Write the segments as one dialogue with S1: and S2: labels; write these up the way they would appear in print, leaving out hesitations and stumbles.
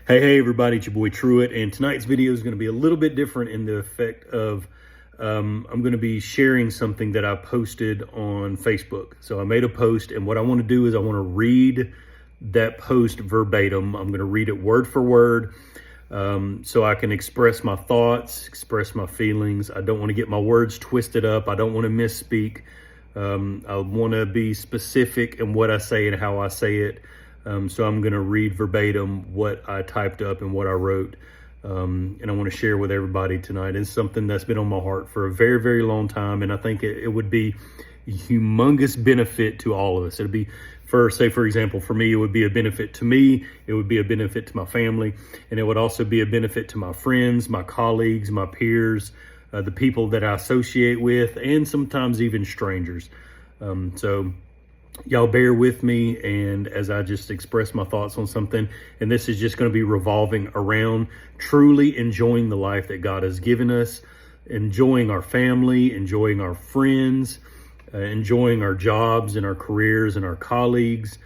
S1: Hey everybody, it's your boy Truett, and tonight's video is going to be a little bit different in the effect of I'm going to be sharing something that I posted on Facebook. So I made a post, and what I want to do is I want to read that post verbatim. I'm going to read it word for word so I can express my thoughts, express my feelings. I don't want to get my words twisted up. I don't want to misspeak. I want to be specific in what I say and how I say it. So I'm going to read verbatim what I typed up and what I wrote. And I want to share with everybody tonight. It's something that's been on my heart for a very, very long time. And I think it would be a humongous benefit to all of us. It'd be, for example, for me, it would be a benefit to me. It would be a benefit to my family. And it would also be a benefit to my friends, my colleagues, my peers, the people that I associate with, and sometimes even strangers. So y'all bear with me, and as I just express my thoughts on something, and this is just going to be revolving around truly enjoying the life that God has given us, enjoying our family, enjoying our friends, enjoying our jobs and our careers and our colleagues,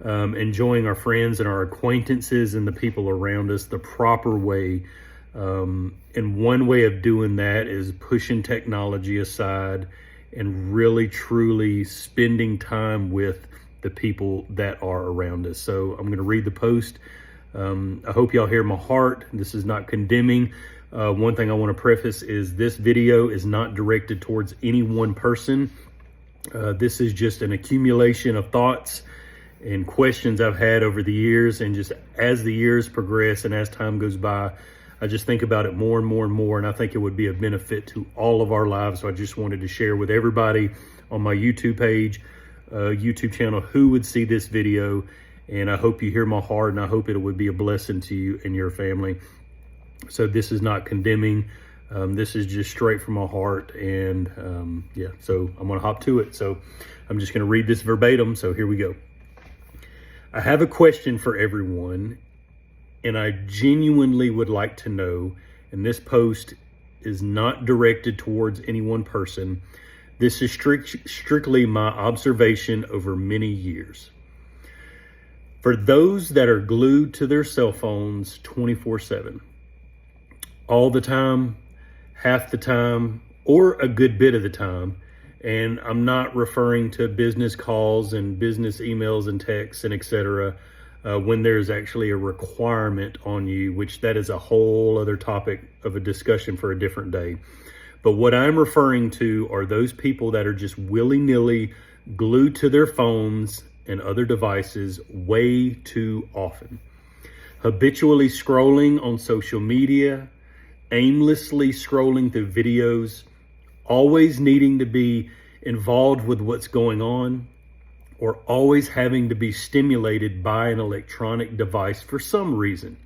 S1: enjoying our friends and our acquaintances and the people around us the proper way. And one way of doing that is pushing technology aside and really, truly spending time with the people that are around us. So I'm going to read the post. I hope y'all hear my heart. This is not condemning. One thing I want to preface is this video is not directed towards any one person. This is just an accumulation of thoughts and questions I've had over the years. And just as the years progress and as time goes by, I just think about it more and more and more, and I think it would be a benefit to all of our lives. So I just wanted to share with everybody on my YouTube page, YouTube channel, who would see this video. And I hope you hear my heart, and I hope it would be a blessing to you and your family. So this is not condemning. This is just straight from my heart. And yeah, so I'm going to hop to it. So I'm just going to read this verbatim. So here we go. I have a question for everyone, and I genuinely would like to know, and this post is not directed towards any one person. This is strictly my observation over many years. For those that are glued to their cell phones 24/7, all the time, half the time, or a good bit of the time, and I'm not referring to business calls and business emails and texts and etc., when there's actually a requirement on you, which that is a whole other topic of a discussion for a different day. But what I'm referring to are those people that are just willy-nilly glued to their phones and other devices way too often. Habitually scrolling on social media, aimlessly scrolling through videos, always needing to be involved with what's going on, or always having to be stimulated by an electronic device for some reason.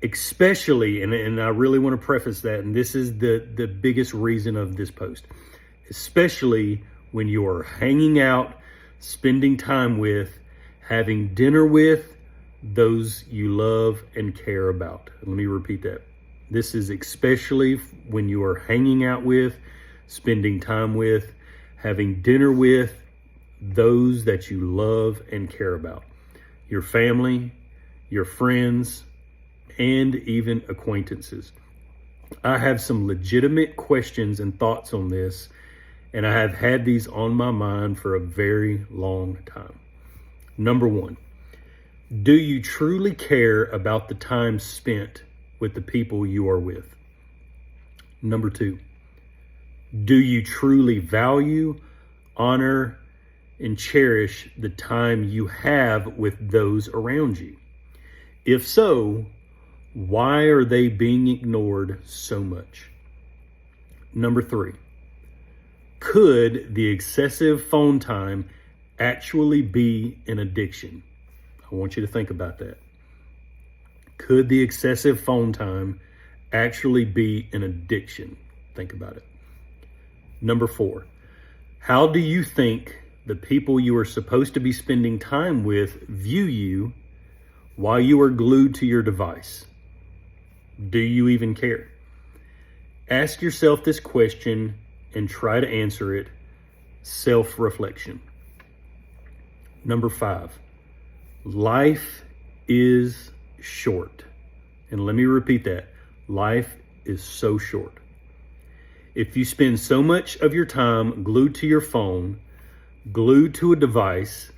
S1: Especially, and I really want to preface that, and this is the biggest reason of this post, especially when you are hanging out, spending time with, having dinner with those you love and care about. Let me repeat that. This is especially when you are hanging out with, spending time with, having dinner with those that you love and care about, your family, your friends, and even acquaintances. I have some legitimate questions and thoughts on this, and I have had these on my mind for a very long time. Number one, do you truly care about the time spent with the people you are with? Number two, do you truly value, honor, and cherish the time you have with those around you? If so, why are they being ignored so much? Number three, could the excessive phone time actually be an addiction? I want you to think about that. Could the excessive phone time actually be an addiction? Think about it. Number four, how do you think the people you are supposed to be spending time with view you while you are glued to your device? Do you even care? Ask yourself this question and try to answer it. Self-reflection. Number five, life is short. And let me repeat that. Life is so short. If you spend so much of your time glued to your phone, glued to a device,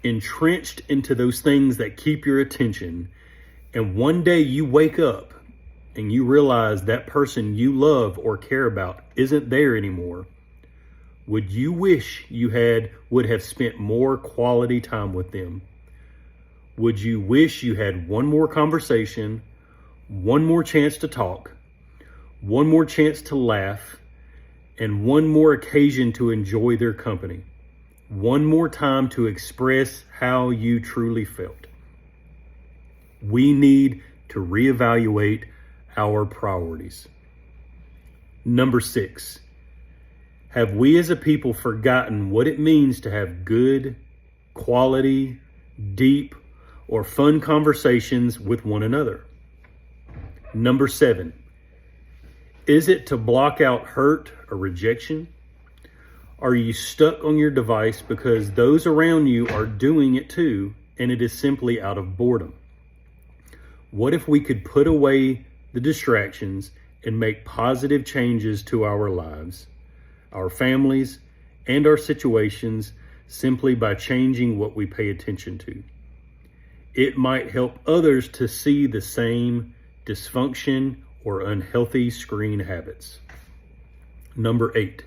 S1: entrenched into those things that keep your attention, and one day you wake up and you realize that person you love or care about isn't there anymore, would you wish you would have spent more quality time with them? Would you wish you had one more conversation, one more chance to talk, one more chance to laugh, and one more occasion to enjoy their company? One more time to express how you truly felt? We need to reevaluate our priorities. Number 6, have we as a people forgotten what it means to have good, quality, deep, or fun conversations with one another? Number 7, is it to block out hurt or rejection? Are you stuck on your device because those around you are doing it too, and it is simply out of boredom? What if we could put away the distractions and make positive changes to our lives, our families, and our situations simply by changing what we pay attention to? It might help others to see the same dysfunction or unhealthy screen habits. Number 8,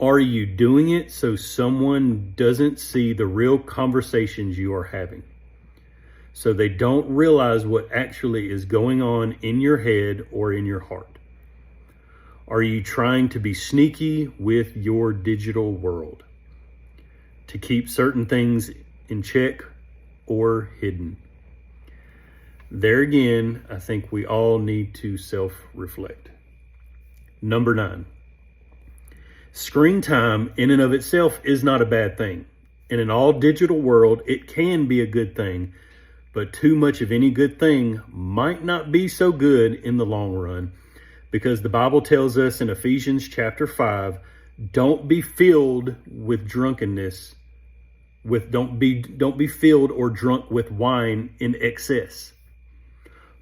S1: are you doing it so someone doesn't see the real conversations you are having? So they don't realize what actually is going on in your head or in your heart? Are you trying to be sneaky with your digital world to keep certain things in check or hidden? There again, I think we all need to self-reflect. Number 9, screen time in and of itself is not a bad thing. In an all digital world, it can be a good thing, but too much of any good thing might not be so good in the long run, because the Bible tells us in Ephesians chapter 5, don't be filled with drunkenness, don't be filled or drunk with wine in excess.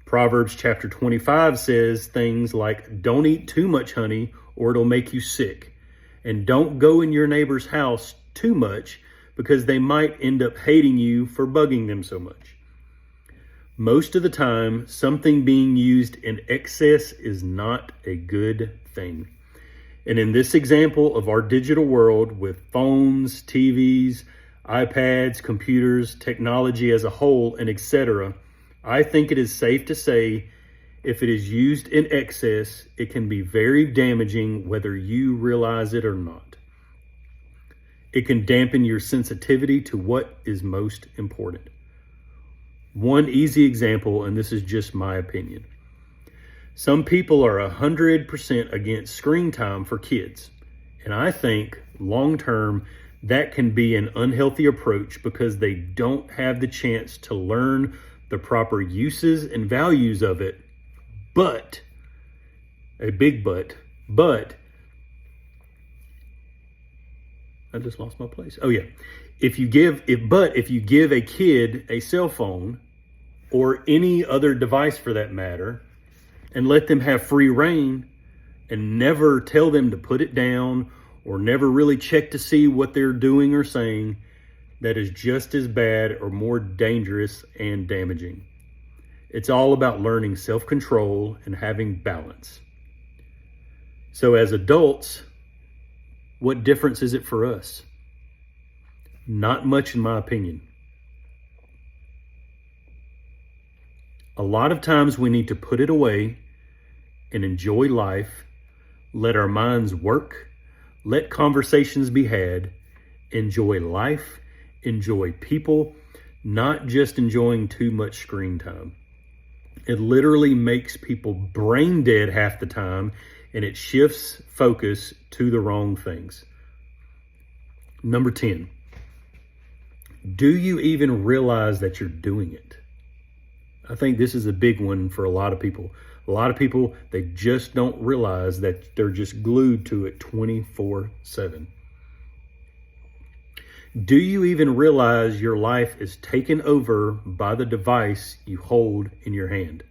S1: Proverbs chapter 25 says things like, don't eat too much honey or it'll make you sick. And don't go in your neighbor's house too much because they might end up hating you for bugging them so much. Most of the time, something being used in excess is not a good thing. And in this example of our digital world with phones, TVs, iPads, computers, technology as a whole, and etc., I think it is safe to say if it is used in excess, it can be very damaging whether you realize it or not. It can dampen your sensitivity to what is most important. One easy example, and this is just my opinion. Some people are 100% against screen time for kids. And I think long term, that can be an unhealthy approach because they don't have the chance to learn the proper uses and values of it. But, a big but, I just lost my place. Oh yeah. If you give a kid a cell phone or any other device for that matter, and let them have free reign and never tell them to put it down or never really check to see what they're doing or saying, that is just as bad or more dangerous and damaging. It's all about learning self-control and having balance. So as adults, what difference is it for us? Not much, in my opinion. A lot of times we need to put it away and enjoy life, let our minds work, let conversations be had, enjoy life, enjoy people, not just enjoying too much screen time. It literally makes people brain dead half the time, and it shifts focus to the wrong things. Number 10, do you even realize that you're doing it? I think this is a big one for a lot of people. A lot of people, they just don't realize that they're just glued to it 24/7. Do you even realize your life is taken over by the device you hold in your hand?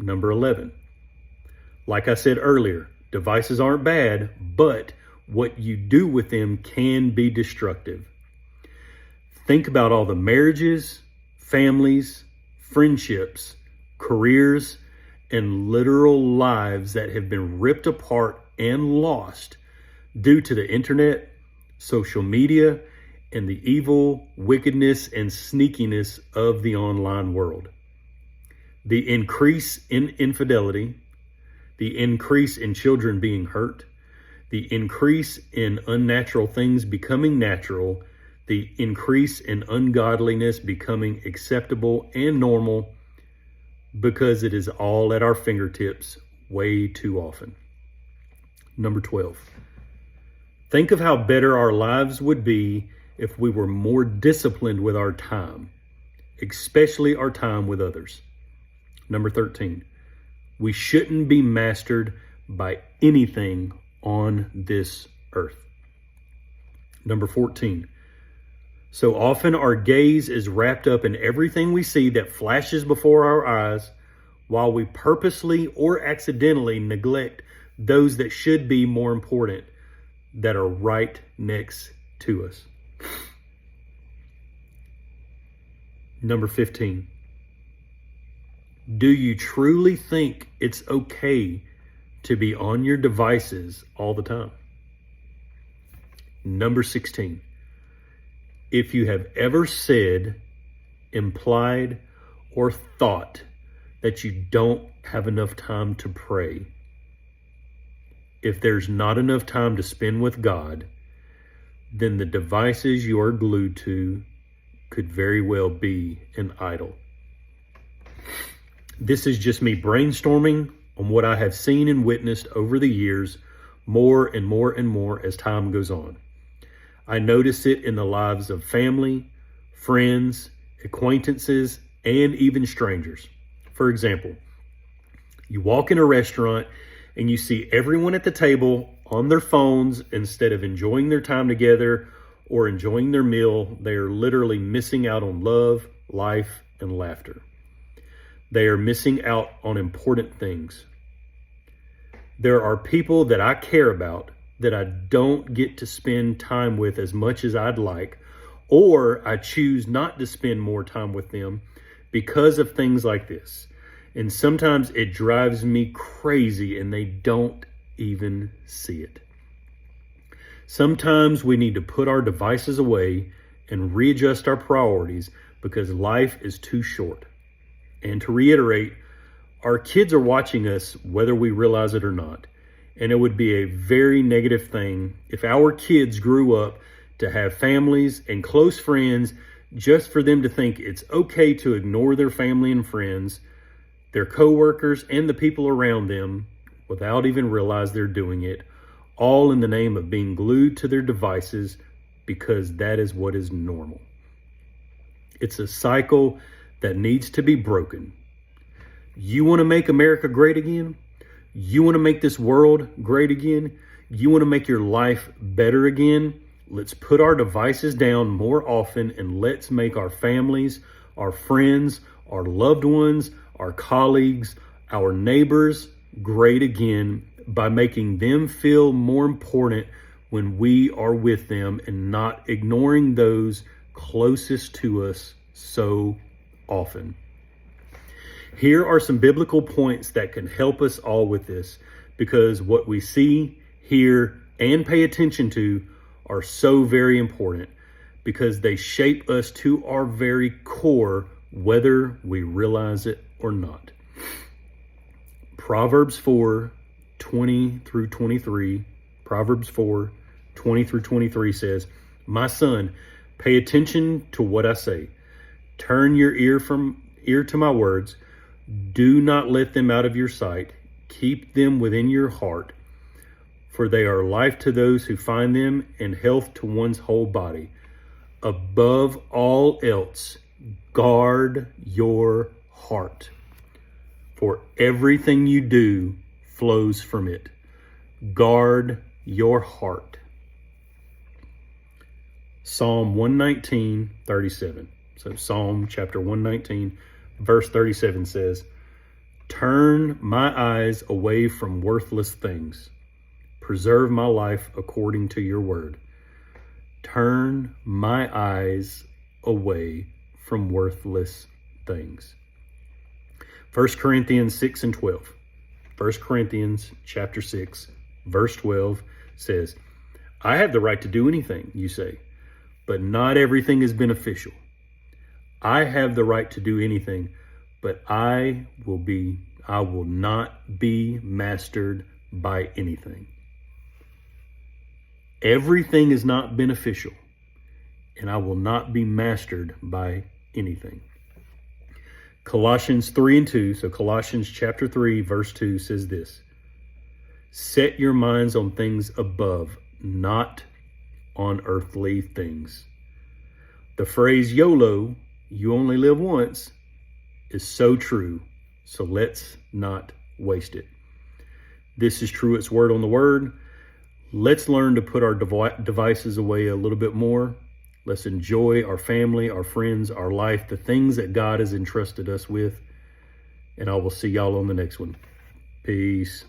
S1: Number 11. Like I said earlier, devices aren't bad, but what you do with them can be destructive. Think about all the marriages, families, friendships, careers, and literal lives that have been ripped apart and lost due to the internet, social media, and the evil, wickedness, and sneakiness of the online world. The increase in infidelity, the increase in children being hurt, the increase in unnatural things becoming natural, the increase in ungodliness becoming acceptable and normal, because it is all at our fingertips way too often. Number 12. Think of how better our lives would be if we were more disciplined with our time, especially our time with others. Number 13. We shouldn't be mastered by anything on this earth. Number 14. So often our gaze is wrapped up in everything we see that flashes before our eyes, while we purposely or accidentally neglect those that should be more important, that are right next to us. Number 15. Do you truly think it's okay to be on your devices all the time? Number 16. If you have ever said, implied, or thought that you don't have enough time to pray, if there's not enough time to spend with God, then the devices you are glued to could very well be an idol. This is just me brainstorming on what I have seen and witnessed over the years, more and more and more as time goes on. I notice it in the lives of family, friends, acquaintances, and even strangers. For example, you walk in a restaurant and you see everyone at the table on their phones instead of enjoying their time together or enjoying their meal. They are literally missing out on love, life, and laughter. They are missing out on important things. There are people that I care about that I don't get to spend time with as much as I'd like, or I choose not to spend more time with them because of things like this. And sometimes it drives me crazy and they don't even see it. Sometimes we need to put our devices away and readjust our priorities because life is too short. And to reiterate, our kids are watching us whether we realize it or not. And it would be a very negative thing if our kids grew up to have families and close friends just for them to think it's okay to ignore their family and friends, their coworkers, and the people around them without even realize they're doing it, all in the name of being glued to their devices because that is what is normal. It's a cycle that needs to be broken. You want to make America great again? You want to make this world great again? You want to make your life better again? Let's put our devices down more often and let's make our families, our friends, our loved ones, our colleagues, our neighbors great again by making them feel more important when we are with them and not ignoring those closest to us so often. Here are some biblical points that can help us all with this, because what we see, hear, and pay attention to are so very important because they shape us to our very core, whether we realize it or not. Proverbs 4:20-23, Proverbs 4:20-23 says, "My son, pay attention to what I say. Turn your ear to my words. Do not let them out of your sight. Keep them within your heart, for they are life to those who find them and health to one's whole body. Above all else, guard your heart, for everything you do flows from it." Guard your heart. Psalm 119:37. So Psalm chapter 119, verse 37 says, Turn my eyes away from worthless things. Preserve my life according to your word. Turn my eyes away from worthless things. 1 Corinthians 6 and 12. 1 Corinthians chapter 6, verse 12 says, I have the right to do anything, you say, but not everything is beneficial. I have the right to do anything, but I will not be mastered by anything. Everything is not beneficial, and I will not be mastered by anything. Colossians 3 and 2, so Colossians chapter 3, verse 2 says this, set your minds on things above, not on earthly things. The phrase YOLO, you only live once, is so true, so let's not waste it. This is Truett's Word on the Word. Let's learn to put our devices away a little bit more. Let's enjoy our family, our friends, our life, the things that God has entrusted us with. And I will see y'all on the next one. Peace.